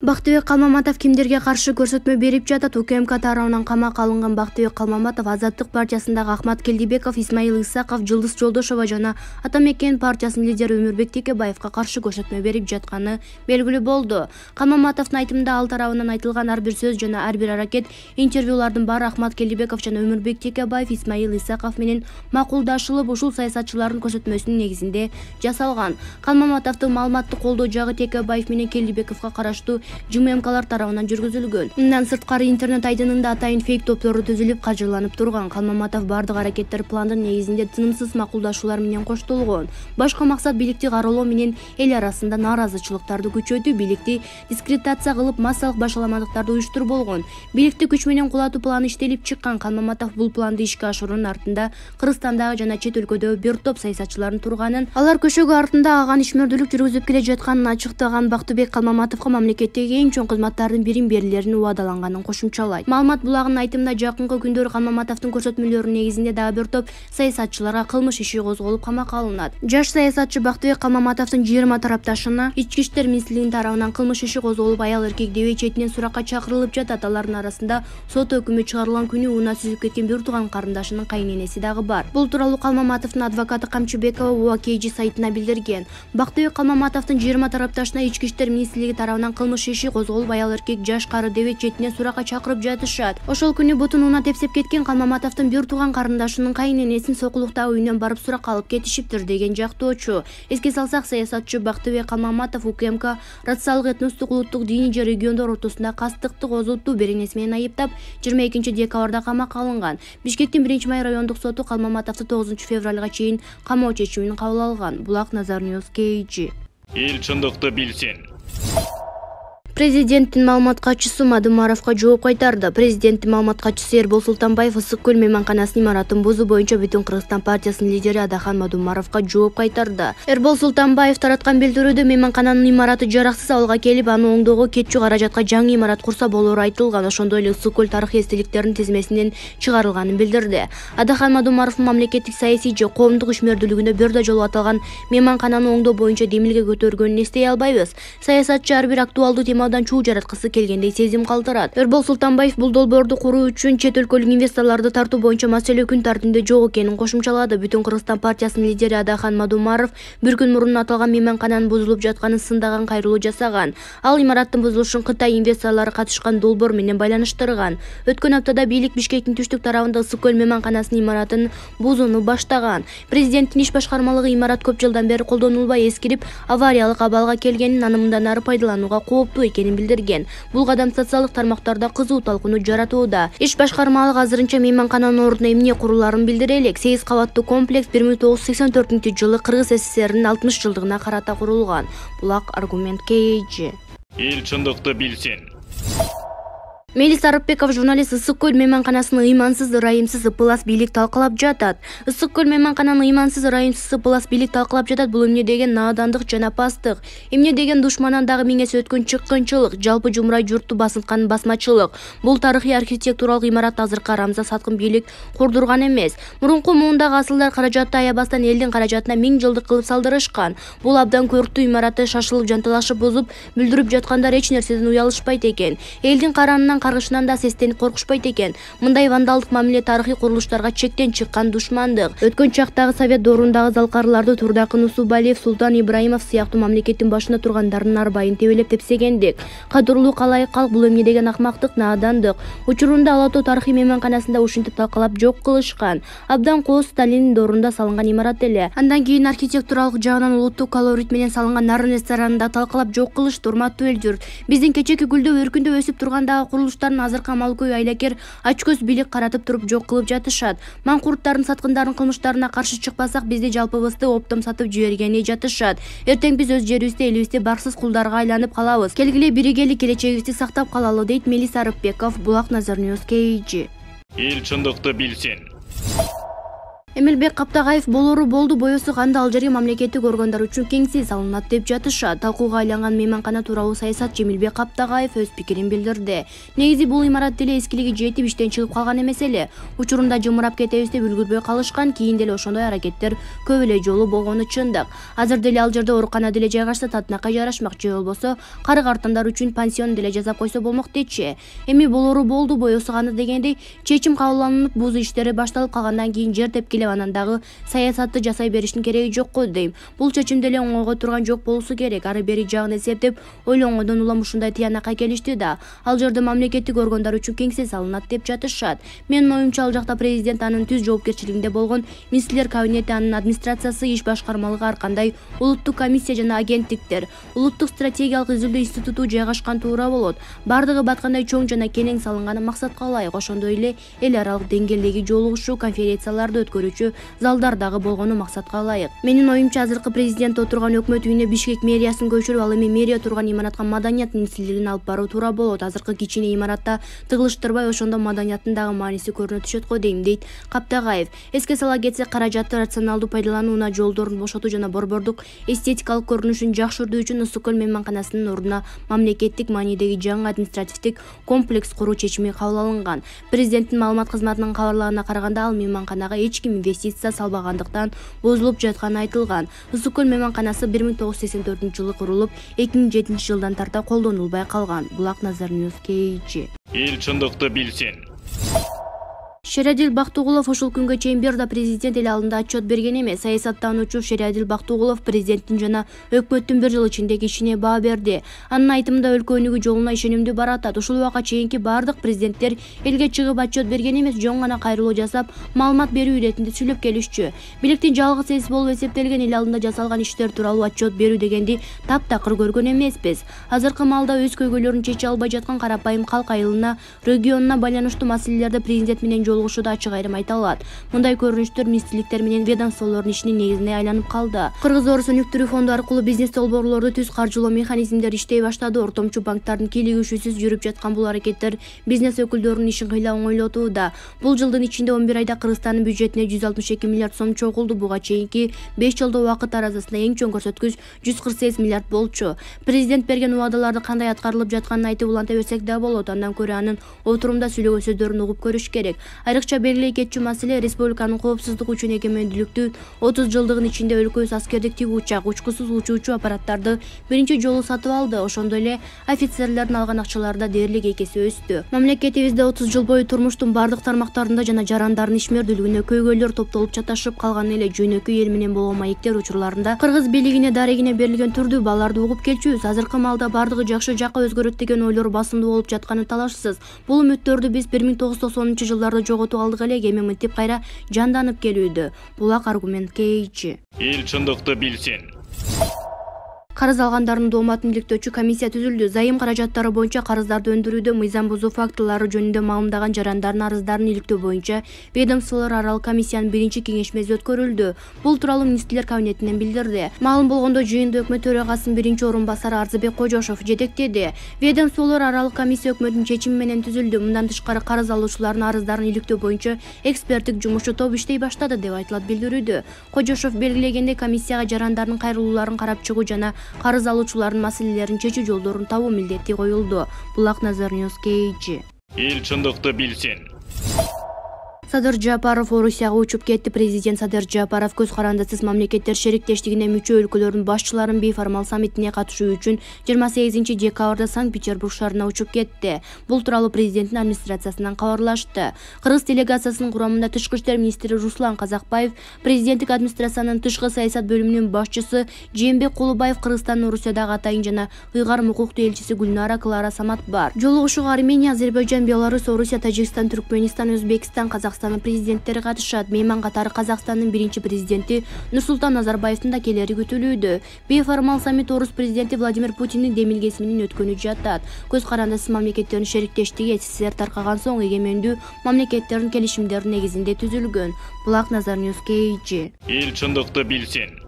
Бактыбек Калмаматов кимдерге каршы көрсөтмө берип жатат? УКМК тарабынан камакка алынган Бактыбек Калмаматов Азаттык партиясындагы Ахмат Келдибеков, Исмаил Исаков, Жылдыз Жолдошова жана Атамекен партиясынын лидери Өмүрбек Текебаевка каршы көрсөтмө берип жатканы белгилүү болду. Калмаматовдун айтымында ал тарабынан айтылган ар бир сөз жана ар бир аракет, интервьюлардын баары Ахмат Келдибеков жана Өмүрбек Текебаев, Исмаил Исаков менен макулдашылып, ушул саясатчылардын көрсөтмөсүнүн негизинде жасалган. Калмаматовдун маалыматты колдоо жагы Текебаев менен Келдибековго караштуу ЖММКлар тарабынан жүргүзүлгөн. Мындан сырткары интернет айдынында атайын фейк топтору түзүлүп кажырланып турган. Калмаматов бардык аракеттер пландын негизинде тынымсыз макулдашуулар менен коштолгон. Башкы максат бийликти кароолоо менен эл арасында нааразычылыктарды күчөтүү, бийликти дискредитация кылып, массалык башаламандыктарды уюштуруп болгон. Бийликти күч менен кулатуу планы иштелип чыккан. Калмаматов бул планды ишке ашыруунун артында Кыргызстандагы жана чет өлкөдөгү бир топ саясатчылардын турганын, алар көшөгө артында аган ишмердүүлүк жүргүзүп келе жатканын ачыктаган. Бактыбек Калмаматовго мамлекеттеги эң чоң кызматтардын бирин берилерин убадалаганын кошумчалайт. Маалымат булагынын айтымында жакынкы күндөрү Калмаматовдун көрсөтмөлөрүнүн негизинде дагы бир топ саясатчыларга кылмыш иши козголуп камакка алынат. Жаш саясатчы Бактыбек Калмаматовдун 20 тарапташына Ички иштер министрлигинин тарабынан кылмыш иши козголуп, аял эркек дебей четинен суракка чакырылып жатат. Алардын арасында сот өкүмү чыгарылган күнү унаа сүзүп кеткен бир тууган карындашынын кайненеси дагы бар. Бул тууралуу Калмаматовдун адвокаты Камчыбекова УАКЖ сайтына билдирген. Бактыбек Калмаматовдун 20 тарапташына Ички иштер министрлиги тарабынан кылмыш иши козголуп, аял эркек жаш кары дебе четинен суракка чакырып жатышат. Ошол күнү бутун унаа тепсеп кеткен Калмаматовдун бир тууган карындашынын кайненесин сокулукта үйүнөн барып суракка алып кетишиптир деген жактоочу. Эске салсак, саясатчы Бактыбек Калмаматов УКМК рациялык, этностук, улуттук, диний же региондор ортосунда кастыкты козутуу беренеси менен айыптап 22 декабрда камакка алынган. Бишкектин 1-май райондук соту Калмаматовду 9 февралга чейин камоо чечимин кабыл алган. Булак Назар Ньюс KG. Эл чындыкты билсин. Президенттин маалымат катчысы Мадымаровго жооп кайтарды. Президенттин маалымат катчысы Эрбол Султанбаев Ысык көл мейманканасынын имаратын бузуу боюнча Бүтүн Кыргызстан партиясынын лидери Адахан Мадымаровго жооп кайтарды. Эрбол Султанбаев тараткан билдирүүдө мейманкананын имараты жараксыз абалга келип, аны оңдоого кетчү каражатка жаңы имарат курса болору айтылган. Ошондой эле Ысык көл тарыхый эстеликтердин тизмесинен чыгарылганын билдирди. Адахан Мадымаровдун мамлекеттик саясий же коомдук ишмердүүлүгүндө бир да жолу аталган мейманкананы оңдоо боюнча демилге көтөргөнүн эстей албайбыз. Саясатчы ар бир актуалдуу темадан чуу жараткысы келгендей сезим калтырат. Эрбол Султанбаев бул долбоорду куруу үчүн чет өлкөлүк инвесторлорду тартуу боюнча маселе күн тартибинде жок экенин кошумчалады. Бүтүн Кыргызстан партиясынын лидери Адахан Мадымаров бир күн мурун аталган мейманкананын бузулуп жатканын сындаган кайрылуу жасаган. Ал имараттын бузулушун Кытай инвесторлору катышкан долбоор менен байланыштырган. Өткөн аптада бийлик Бишкектин түштүк тарабында Ысык көл мейманканасынын имаратын бузууну баштаган. Президенттин иш башкармалыгы имарат көп жылдан бери колдонулбай эскирип, авариялык абалга келгенин, аны мындан ары пайдаланууга кооптуу экенин билдирген. Бул кадам социалдык тармактарда кызуу талкууну жаратууда. Иш башкармалык азырынча мейманкананын ордуна эмне куруларын билдире элек. 8 кабаттуу комплекс 1984-жылы Кыргыз СССРнин 60 жылдыгына карата курулган. Булак Аргумент KG. Эл чындыкты билсин. Мелис Арыпбеков журналист Ысык көл мейманканасынын ыймансыз, ырайымсыз ыпылас бийлик талкалап жатат. Ысык көл мейманкананын ыймансыз, ырайымсыз ыпылас бийлик талкалап жатат. Бул эмне деген наадандык жана пастык. Эмне деген душмандан дагы миңесе өткөн чыккынчылык, жалпы жумурай журтту басынткан басмачылык. Бул тарыхый архитектуралык имарат азыркы арамза саткын бийлик курдурган эмес. Мурунку муундагы асылдар каражатты аябастан элдин каражатына 1000 жылдык кылып салдырышкан. Бул абдан көрктүү имаратты шашылып, жанталашып бузуп, бүлдүрүп жаткандар эч нерседен уялышпайт экен. Элдин каранынан каргышынан да сестенип коркушпайт экен. Мындай вандалдык мамиле тарыхый курулуштарга чектен чыккан душмандык. Өткөн чактагы совет доорундагы залкарларды Турдакын Усубалиев, Султан Ибраимов сыяктуу мамлекеттин башында тургандардын арбайын тебелеп тепсегендик. Кадырлуу калайык калк, бул эмне деген акмактык, наадандык. Учурунда Ала Тоо тарыхый мейманканасында ушинтип талкалап жок кылышкан. Абдан кооз Сталиндин доорунда салынган имарат эле. Андан кийин архитектуралык жагынан улуттук колорит менен салынган Нарын ресторанында талкалап жок кылышты. Урматтуу эл журт, биздин кечеки гүлдөп өркүндөп өсүп тургандагы курулуштарын азыркы амалкөй айлакер ачкөз бийлик каратып туруп жок кылып жатышат. Маңкурттардын, саткындардын кылмыштарына каршы чыкпасак, бизди жалпыбызды оптом сатып жибергени жатышат. Эртең биз өз жерибизде, элибизде барсыз кулдарга айланып калабыз. Келгиле биригели, келечегибизди сактап калалы, дейт Мелис Арыпбеков. Булак Назар Ньюс KG. Эл чындыкты билсин. Эмилбек Каптагаев болору болду, боесу кандай ал жерге мамлекеттик органдар үчүн кеңси салынат деп жатышат. Талкууга айланган мейманкана тууралуу саясатчы Эмилбек Каптагаев өз пикирин билдирди. Негизи бул имарат деле эскилиги жетип иштен чыгып калган эмес эле. Учурунда жымырап кетебиз деп үлгүрбөй калышкан, кийин деле ошондой аракеттер көп эле жолу болгону чындык. Азыр деле ал жерде оорукана деле жайгашса татынакай жарашмак, же болбосо кары картандар үчүн пансион деле жасап койсо болмок дечи. Эми болору болду, боесу кандай дегендей чечим кабылданып, буз иштери башталып калгандан кийин жер тепкилеп анан дагы саясатты жасай бериштин кереги жок го дейм. Бул чечим деле оңойго турган жок болушу керек. Ары бери жагын эсептеп ойлонгондон улам ушундай тыянакка келишти да. Ал жерде мамлекеттик органдар үчүн кеңсе салынат деп жатышат. Менин оюмча ал жакта президент анын түз жоопкерчилигинде болгон министрлер кабинети, анын администрациясы, иш башкармалыгы, ар кандай улуттук комиссия жана агенттиктер, улуттук стратегиялык изилдөө институту жайгашкан туура болот. Бардыгы баткандай чоң жана кенең салынганы максатка ылайык. Ошондой эле эл аралык деңгээлдеги жолугушуу, конференцияларды өткөрүүчү залдардагы болгону максатка ылайык. Менин оюмча азыркы президент отурган өкмөт үйүнө Бишкек мэриясын көчүрүп, ал эми мэрия турган имаратка маданият министрлигин алып баруу туура болот. Азыркы кичине имаратта тыгылыштырбай, ошондо маданияттын дагы мааниси көрүнө түшөт го дейм, дейт Каптагаев. Эске сала кетсек, каражатты рационалдуу пайдаланууна, жолдорун бошотуу жана борбордук эстетикалык көрүнүшүн жакшыртуу үчүн Ысык көл мейманканасынын ордуна мамлекеттик маанидеги жаңы административдик комплекс куруу чечими кабыл алынган. Президенттин маалымат кызматынын кабарлагына караганда, ал мейманканага эч ким инвестиция салбагандыктан бузулуп жатканы айтылган. Ысык көл мейманканасы 1984-жылы курулуп, 2007-жылдан тарта колдонулбай калган. Булак Назар Ньюс KG. Эл чындыкты билсин. Шериадил Бактыгулов ушул күнгө чейин бир да президент эл алдында отчет берген эмес. Саясаттануучу Шериадил Бактыгулов президенттин жана өкмөттүн бир жыл ичиндеги ишине баа берди. Анын айтымында өлкө өнүгүү жолуна ишенимдүү баратат. Ушул убакка чейинки бардык президенттер элге чыгып отчет берген эмес, жоң гана кайрылуу жасап, маалымат берүү иретинде сүйлөп келишчү. Бийликтин жалгыз эси болуп эсептелген эл алдында жасалган иштер тууралуу отчет берүү дегенди таптакыр көргөн эмеспиз. Азыркы маалда өз көйгөйлөрүн чече албай жаткан карапайым калк айылына, регионуна байланыштуу маселелерди президент менен жолугушууда ачык айрым айта алат. Мындай көрүнүштөр министрликтер менен ведомстволордун ишинин негизине айланып калды. Кыргыз-Орус өнүктүрүү фонду аркылуу бизнес долбоорлорду түз каржылоо механизмдери иштей баштады. Ортомчу банктардын кийлигишүүсүз жүрүп жаткан бул аракеттер бизнес өкүлдөрүнүн ишин кыйла оңойлотууда. Бул жылдын ичинде 11 айда Кыргызстандын бюджетине 162 миллиард сом чогулду. Буга чейинки 5 жылдык убакыт арасында эң чоң көрсөткүч 148 миллиард болчу. Президент берген убадаларды кандай аткарылып жатканын айтып уланта берсек да болот. Андан көрө анын отурумда сүйлөгөн сөздөрүн угуп көрүш керек. Айрыкча белгилей кетчү маселе республиканын коопсуздук үчүн эгемендүүлүктү 30 жылдыгын ичинде өлкөбүз аскердик тик учак, учкусуз учуучу аппараттарды биринчи жолу сатып алды. Ошондой эле офицерлердин алган акчалары да дээрлик 2 эсе өстү. Мамлекетибизде 30 жыл бою турмуштун бардык тармактарында жана жарандардын ишмердүүлүгүнө көйгөйлөр топтолуп чаташып калган эле. Жөнөкөй эл менен болгон маектер учурларында кыргыз бийлигине дарегине берилген түрдүү бааларды угуп келчүбүз. Азыркы маалда бардыгы жакшы жакка өзгөрөт деген ойлор басымдуу болуп жатканы талашсыз. Бул үмүттөрдү биз 1990-жылдарда жоготуп алдык эле, эми мынтип кайра жанданып келүүдө. Булак аргумент KG. Эл чындыкты билсин. Карыз алгандардын дооматын иликтөөчү комиссия түзүлдү. Зайым каражаттары боюнча карыздарды өндүрүүдө мыйзам бузуу фактылары жөнүндө маалымдаган жарандардын арыздарын иликтөө боюнча ведомстволор аралык комиссиянын биринчи кеңешмеси өткөрүлдү. Бул тууралуу министрлер кабинетинен билдирди. Маалым болгондой, жыйынды өкмөт төрагасынын биринчи орун басары Арзыбек Кожошов жетектеди. Ведомстволор аралык комиссия өкмөттүн чечими менен түзүлдү. Мындан тышкары карыз алуучулардын арыздарын иликтөө боюнча эксперттик жумушчу топ иштей баштады деп айтылат билдирүүдө. Кожошов белгилегендей, комиссияга жарандардын кайрылууларын карап чыгуу жана карыз алуучулардын маселелерин чечүү жолдорун табуу милдети коюлду. Булак Назар Ньюс KG. Эл чындыкты билсин. Садыр Жапаров Орусияга учуп кетти. Президент Садыр Жапаров көз карандысыз мамлекеттер шериктештигине мүчө өлкөлөрдүн башчыларын бейформал саммитине катышуу үчүн 28-декабрда Санкт-Петербург шаарына учуп кетти. Бул тууралуу президенттин администрациясынан кабарлашты. Кыргыз делегациясынын курамында тышкы иштер министри Руслан Казакбаев, президенттик администрациянын тышкы саясат бөлүмүнүн башчысы Жээнбек Кулубаев, Кыргызстандын Орусиядагы атайын жана ыйгарым укуктуу элчиси Гүлнара Клара Самат бар. Жолугушууга Армения, Азербайджан, Беларусь, Орусия, Тажикстан, Түркмөнистан, Өзбекстан, Казакстан президенттери катышат. Мейман катары Казакстандын биринчи президенти Нурсултан Назарбаевдин да келери күтүлүүдө. Бейформал саммит Орус президенти Владимир Путиндин демилгеси менен өткөнү жатат. Көз карандысыз мамлекеттердин шериктештиги СССР таркаган соң эгемендүү мамлекеттердин келишимдеринин негизинде түзүлгөн. Булак Назар Ньюс KG. Эл чындыкты билсин.